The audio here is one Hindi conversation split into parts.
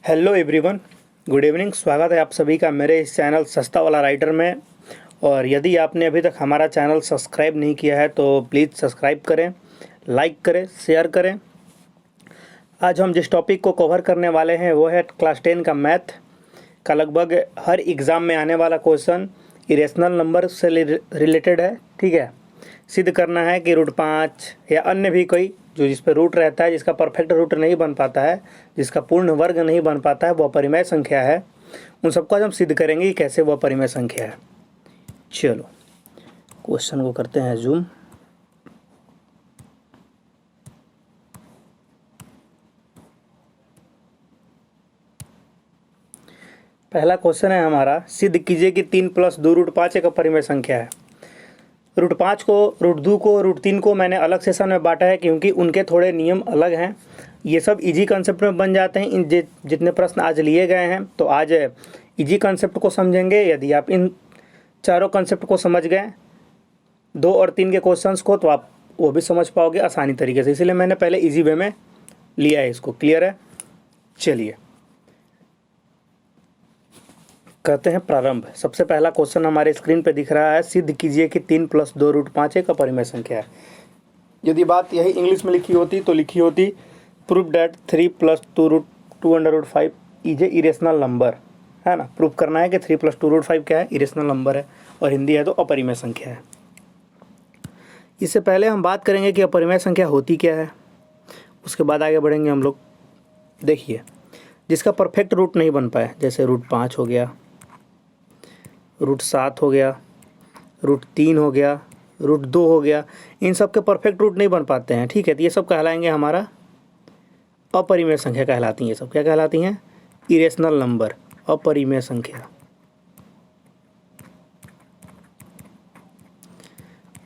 Hello everyone, good evening. स्वागत है आप सभी का मेरे इस चैनल सस्ता वाला राइटर में। और यदि आपने अभी तक हमारा चैनल सब्सक्राइब नहीं किया है तो प्लीज़ सब्सक्राइब करें, लाइक करें, शेयर करें। आज हम जिस टॉपिक को कवर करने वाले हैं वो है क्लास 10 का मैथ का लगभग हर एग्ज़ाम में आने वाला क्वेश्चन इरेशनल नंबर से रिलेटेड है। ठीक है, सिद्ध करना है कि रूट 5 या अन्य भी कोई जो जिस पर रूट रहता है, जिसका परफेक्ट रूट नहीं बन पाता है, जिसका पूर्ण वर्ग नहीं बन पाता है, वह परिमेय संख्या है। उन सबको आज हम सिद्ध करेंगे कि कैसे वह परिमेय संख्या है। चलो क्वेश्चन को करते हैं जूम। पहला क्वेश्चन है हमारा, सिद्ध कीजिए कि 3 + 2 रूट 5 एक अपरिमेय संख्या है। रूट 5 को, रूट 2 को, रूट 3 को मैंने अलग सेशन में बांटा है क्योंकि उनके थोड़े नियम अलग हैं। ये सब इजी कंसेप्ट में बन जाते हैं। इन जितने प्रश्न आज लिए गए हैं तो आज इजी कंसेप्ट को समझेंगे। यदि आप इन चारों कंसेप्ट को समझ गए, 2 और 3 के क्वेश्चंस को, तो आप वो भी समझ पाओगे आसानी तरीके से। इसलिए मैंने पहले इजी वे में लिया है इसको। क्लियर है? चलिए करते हैं प्रारंभ। सबसे पहला क्वेश्चन हमारे स्क्रीन पे दिख रहा है, सिद्ध कीजिए कि 3 + 2 रूट 5 एक अपरिमेय संख्या है। यदि बात यही इंग्लिश में लिखी होती तो लिखी होती proof that 3 + 2 root 2√5 is a irrational number, है ना। प्रूफ करना है कि 3 + 2 रूट 5 क्या है, इरेशनल नंबर है, और हिंदी है तो अपरिमेय संख्या है। इससे पहले हम बात करेंगे कि अपरिमेय संख्या होती क्या है, उसके बाद आगे बढ़ेंगे हम लोग। देखिए, जिसका परफेक्ट रूट नहीं बन पाए, जैसे रूट 5 हो गया, रूट 7 हो गया, रूट 3 हो गया, रूट 2 हो गया, इन सब के परफेक्ट रूट नहीं बन पाते हैं। ठीक है, तो ये सब कहलाएंगे हमारा अपरिमेय संख्या कहलाती हैं। ये सब क्या कहलाती हैं? इरेशनल नंबर, अपरिमेय संख्या।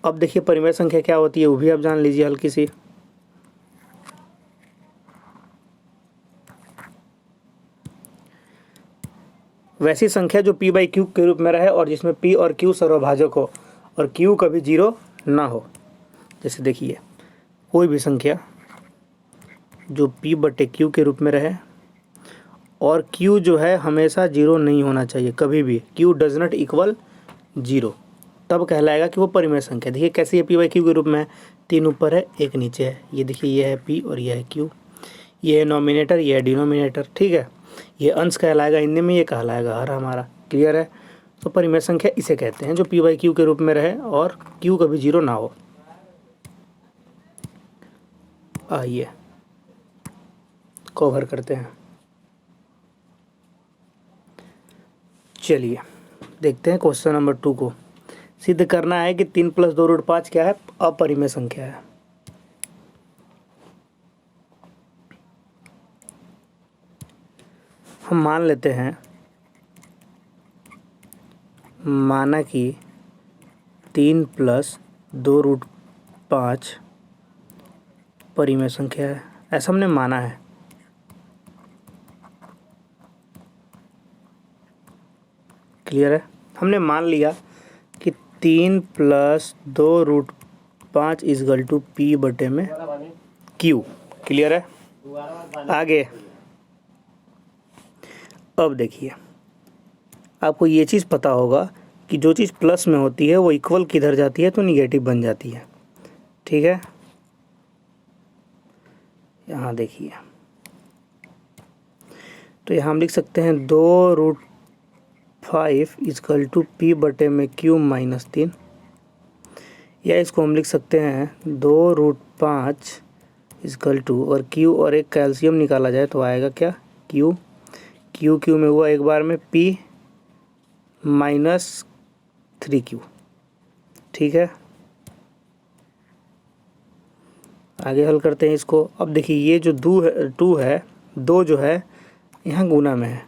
अब देखिए परिमेय संख्या क्या होती है वो भी आप जान लीजिए हल्की सी। वैसी संख्या जो p/q के रूप में रहे और जिसमें p और q सर्वभाजक हो और q कभी 0 ना हो। जैसे देखिए, कोई भी संख्या जो p/q के रूप में रहे और q जो है हमेशा 0 नहीं होना चाहिए कभी भी। q डज नॉट इक्वल 0, तब कहलाएगा कि वो परिमेय संख्या। देखिए कैसी है, p/q के रूप में, 3 ऊपर है 1 नीचे है। ये देखिए, ये है p और ये है q, ये है नॉमिनेटर, ये है डिनोमिनेटर। ठीक है, ये अंश कहलाएगा इनमें में, ये कहलाएगा हर हमारा। क्लियर है? तो परिमेय संख्या इसे कहते हैं जो p/q के रूप में रहे और q कभी 0 ना हो। आइए कवर करते हैं। चलिए देखते हैं क्वेश्चन नंबर 2 को। सिद्ध करना है कि 3 + 2 रूट 5 क्या है, अपरिमेय संख्या है। हम मान लेते हैं, माना कि 3 + 2 रूट 5 परिमेय संख्या है। ऐसा हमने माना है। क्लियर है? हमने मान लिया कि 3 + 2 रूट 5 = p/q। क्लियर है? आगे अब देखिए, आपको ये चीज़ पता होगा कि जो चीज़ प्लस में होती है वो इक्वल किधर जाती है, तो निगेटिव बन जाती है। ठीक है, यहाँ देखिए, तो यहाँ हम लिख सकते हैं 2√5 = p/q - 3, या इसको हम लिख सकते हैं 2√5 = और q और एक कैल्शियम निकाला जाए तो आएगा क्या, q में हुआ एक बार में p - 3q। ठीक है, आगे हल करते हैं इसको। अब देखिए, ये जो 2 है, 2 जो है यहाँ गुना में है,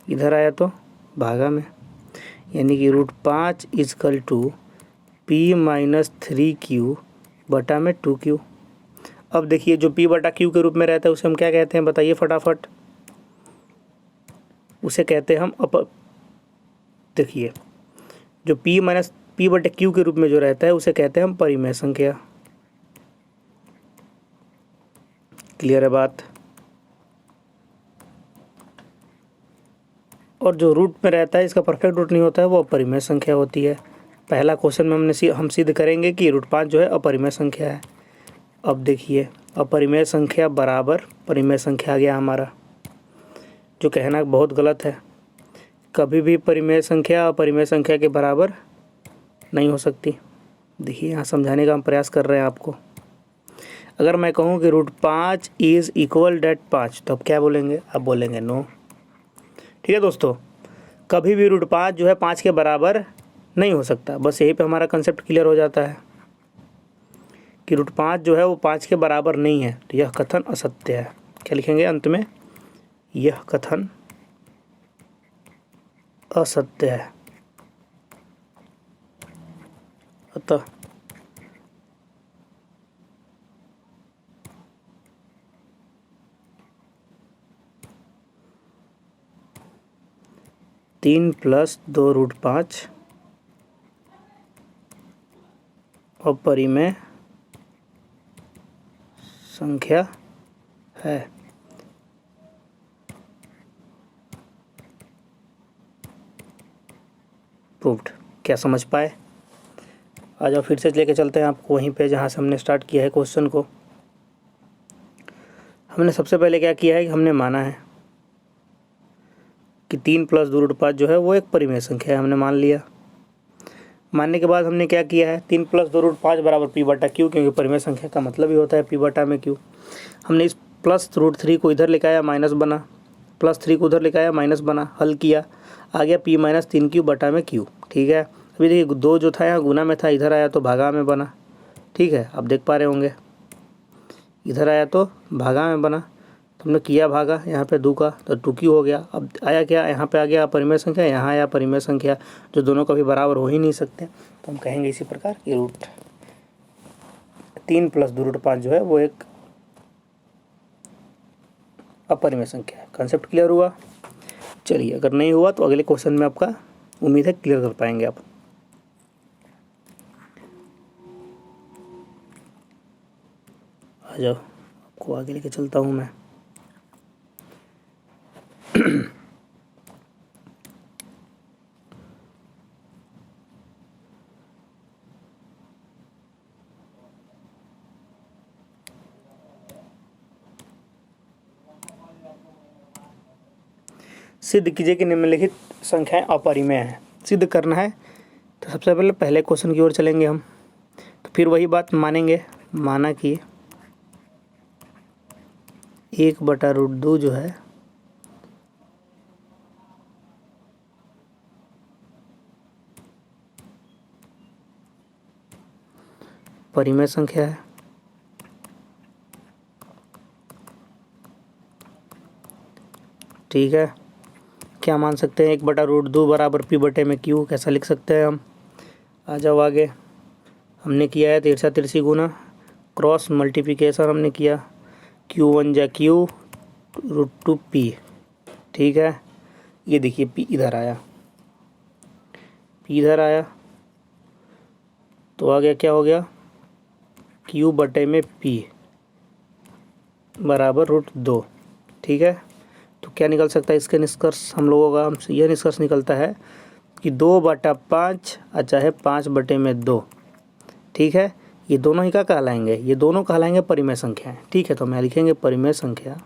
इधर आया तो भागा में, यानी कि √5 = p - 3q बटा में 2q। अब देखिए, जो p/q के रूप में रहता है उसे हम क्या कहते हैं, बताइए फटाफट। उसे कहते हैं हम देखिए, जो p/q के रूप में जो रहता है उसे कहते हैं हम परिमेय संख्या। क्लियर है बात? और जो रूट में रहता है इसका परफेक्ट रूट नहीं होता है, वो अपरिमेय संख्या होती है। पहला क्वेश्चन में हम सिद्ध करेंगे कि √5 जो है अपरिमेय संख्या है। अब देखिए, अपरिमेय संख्या बराबर परिमेय संख्या आ गया हमारा, जो कहना बहुत गलत है। कभी भी परिमेय संख्या अपरिमेय संख्या के बराबर नहीं हो सकती। देखिए, यहाँ समझाने का हम प्रयास कर रहे हैं आपको। अगर मैं कहूँ कि √5 इज़ इक्वल डेट 5, तो अब क्या बोलेंगे? आप बोलेंगे नो। ठीक है दोस्तों, कभी भी √5 जो है 5 के बराबर नहीं हो सकता। बस यहीं पे हमारा कंसेप्ट क्लियर हो जाता है कि √5 जो है वो 5 के बराबर नहीं है, तो यह कथन असत्य है। क्या लिखेंगे अंत में? यह कथन असत्य है। अतः तीन प्लस 2√5 अपरिमेय संख्या है। प्रूव्ड। क्या समझ पाए? आ जाओ, फिर से लेके चलते हैं आपको वहीं पे जहाँ से हमने स्टार्ट किया है क्वेश्चन को। हमने सबसे पहले क्या किया है कि हमने माना है कि 3 प्लस 2√5 जो है वो एक परिमेय संख्या है। हमने मान लिया। मानने के बाद हमने क्या किया है? 3 प्लस 2√5 बराबर p/q, क्योंकि परिमेय संख्या का मतलब ही होता है p/q। हमने इस प्लस √3 को इधर लेकर आया, माइनस बना, प्लस 3 को उधर लेकर आया, माइनस बना, हल किया, आ गया p - 3q/q। ठीक है। अभी देखिए, 2 जो था यहाँ गुना में था, इधर आया तो भागा में बना। ठीक है, आप देख पा रहे होंगे, इधर आया तो भागा में बना, तो हमने किया भागा, यहाँ पे 2 का तो 2q हो गया। अब आया क्या? यहाँ पे आ गया अपरिमेय संख्या, यहाँ आया परिमेय संख्या, जो दोनों कभी बराबर हो ही नहीं सकते। तो हम कहेंगे इसी प्रकार कि 3 प्लस 2√5 जो है वो एक अपरिमेय संख्या है। कंसेप्ट क्लियर हुआ? चलिए, अगर नहीं हुआ तो अगले क्वेश्चन में आपका उम्मीद है क्लियर कर पाएंगे आप। आ जाओ, आपको आगे लेके चलता हूँ मैं। सिद्ध कीजिए कि निम्नलिखित संख्याएं अपरिमेय हैं। सिद्ध करना है तो सबसे पहले पहले क्वेश्चन की ओर चलेंगे हम। तो फिर वही बात मानेंगे। माना कि 1/√2 जो है परिमेय संख्या है। ठीक है। क्या मान सकते हैं? 1/√2 बराबर p/q। कैसा लिख सकते हैं हम? आ जाओ आगे। हमने किया है तिरछा तिरछी गुना, क्रॉस मल्टीप्लिकेशन हमने किया, q1 जा q √2p। ठीक है। ये देखिए, p इधर आया, p इधर आया, तो आ गया, क्या हो गया? q/p बराबर √2। ठीक है। तो क्या निकल सकता है इसके निष्कर्ष हम लोगों का? हमसे यह निष्कर्ष निकलता है कि 2/5 चाहे 5/2। ठीक है। ये दोनों ही क्या कहलाएंगे? ये दोनों कहलाएंगे परिमेय संख्याएं। ठीक है, तो मैं लिखेंगे परिमेय संख्या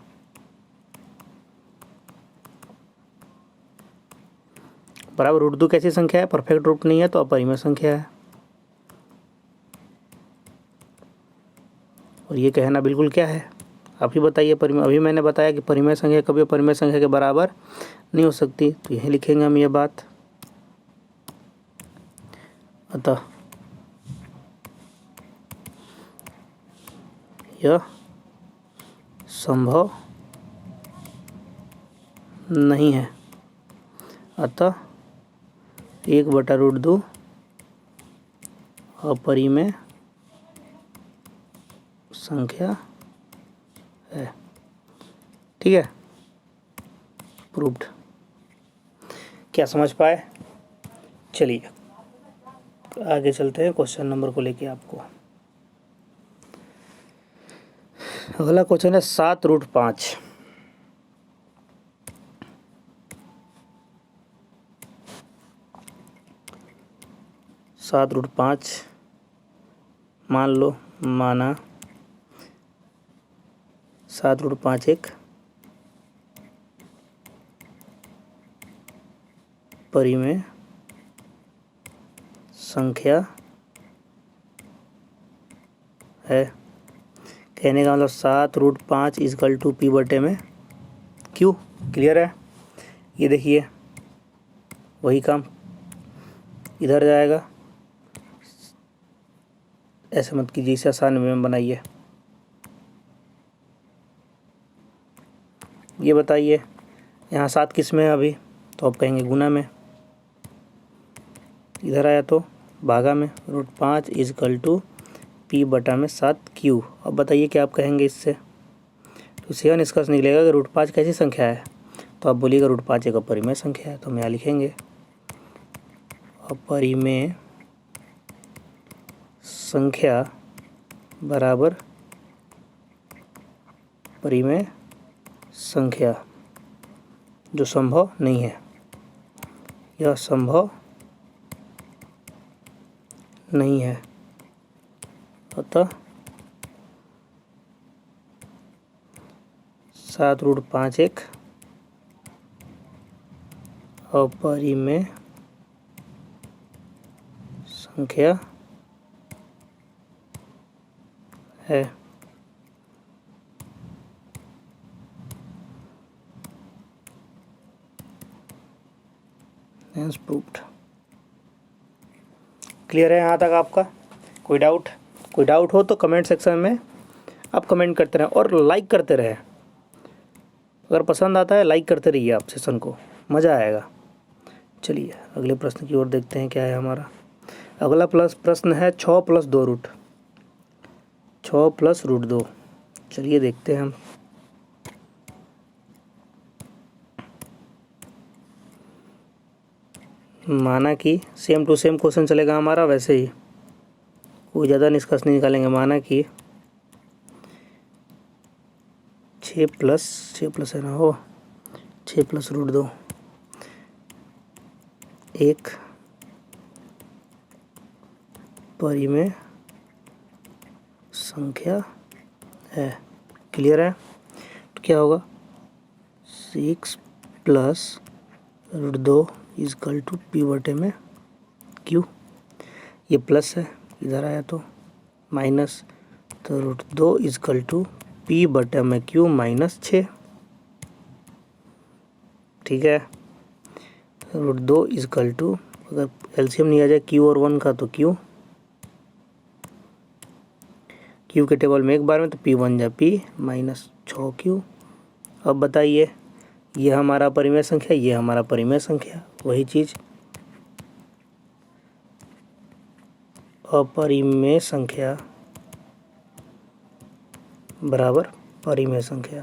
बराबर √2 कैसी संख्या है? परफेक्ट रूट नहीं है तो अपरिमेय संख्या है। और ये कहना बिल्कुल क्या है? आप ही बताइए। परिमेय, अभी मैंने बताया कि परिमेय संख्या कभी परिमेय संख्या के बराबर नहीं हो सकती, तो यही लिखेंगे हम ये बात। अतः यह संभव नहीं है। अतः 1/√2 अपरिमेय संख्या है। ठीक है, प्रूव्ड। क्या समझ पाए? चलिए आगे चलते हैं क्वेश्चन नंबर को लेके आपको। अगला क्वेश्चन है 7√5। 7√5 मान लो, माना 7√5 एक परिमेय संख्या है। कहने का मतलब 7√5 इजकल टू पी बटे में क्यू। क्लियर है? ये देखिए वही काम इधर जाएगा, ऐसे मत कीजिए, इसे आसान में बनाइए। ये बताइए यहाँ 7 किस में है अभी, तो आप कहेंगे गुना में, इधर आया तो भागा में, √5 इजकल टू पी बटा में 7Q। अब बताइए क्या आप कहेंगे इससे, तो सेवा निष्कर्ष निकलेगा कि √5 कैसी संख्या है, तो आप बोलिएगा √5 एक अपरिमेय संख्या है। तो हम यहाँ लिखेंगे अपरिमेय संख्या बराबर परिमेय संख्या जो संभव नहीं है, यह संभव नहीं है, अतः 7√5 एक अपरिमेय संख्या है। Hence proved। क्लियर है यहाँ तक आपका? कोई डाउट? कोई डाउट हो तो कमेंट सेक्शन में आप कमेंट करते रहें और लाइक करते रहें। अगर पसंद आता है लाइक करते रहिए, आप सेशन को मज़ा आएगा। चलिए अगले प्रश्न की ओर देखते हैं क्या है हमारा। अगला प्रश्न है 6 + 2 रूट, 6 + √2। चलिए देखते हैं हम। माना कि सेम टू सेम क्वेश्चन चलेगा हमारा, वैसे ही कोई ज़्यादा निष्कर्ष नहीं निकालेंगे। माना कि 6 प्लस है ना, हो 6 + √2 एक परिमेय संख्या है। क्लियर है? तो क्या होगा, 6 + √2 इजकल टू पी बटे में क्यू। ये प्लस है, इधर आया तो माइनस, तो √2 इजकल टू पी बटे में क्यू -6। ठीक है, √2 इजकल टू, अगर एलसीएम नहीं आ जाए क्यू और 1 का तो क्यू के टेबल में एक बार में, तो पी बन जाए पी -6Q। अब बताइए ये हमारा परिमेय संख्या, ये हमारा परिमेय संख्या, वही चीज़ अपरिमेय संख्या बराबर परिमेय संख्या।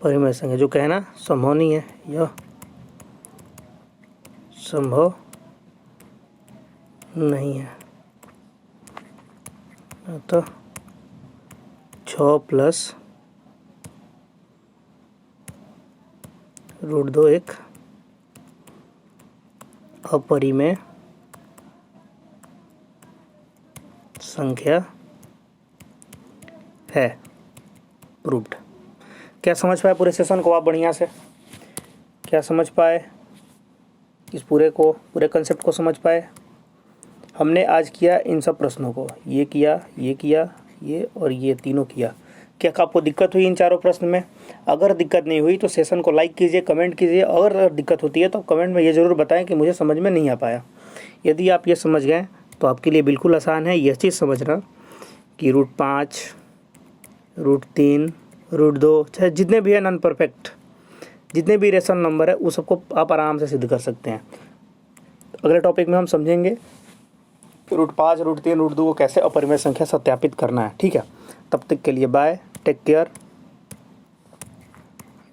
परिमेय संख्या जो कहना संभव नहीं है, यह संभव नहीं है, अतः 6 + √2 एक अपरिमेय संख्या है। प्रूव्ड। क्या समझ पाए पूरे सेशन को आप? बढ़िया से क्या समझ पाए? इस पूरे कंसेप्ट को समझ पाए? हमने आज किया इन सब प्रश्नों को, ये किया, ये किया, ये और ये तीनों किया। क्या आपको दिक्कत हुई इन चारों प्रश्न में? अगर दिक्कत नहीं हुई तो सेशन को लाइक कीजिए, कमेंट कीजिए। अगर दिक्कत होती है तो कमेंट में ये ज़रूर बताएं कि मुझे समझ में नहीं आ पाया। यदि आप ये समझ गए तो आपके लिए बिल्कुल आसान है यह चीज़ समझना कि √5, √3, √2, चाहे जितने भी है नॉन परफेक्ट, जितने भी रेशनल नंबर है उस सबको आप आराम से सिद्ध कर सकते हैं। अगले टॉपिक में हम समझेंगे √5, √3, √2 को कैसे अपरिमेय संख्या सत्यापित करना है। ठीक है, तब तक के लिए बाय, टेक केयर,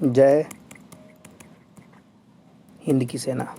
जय हिंद की सेना।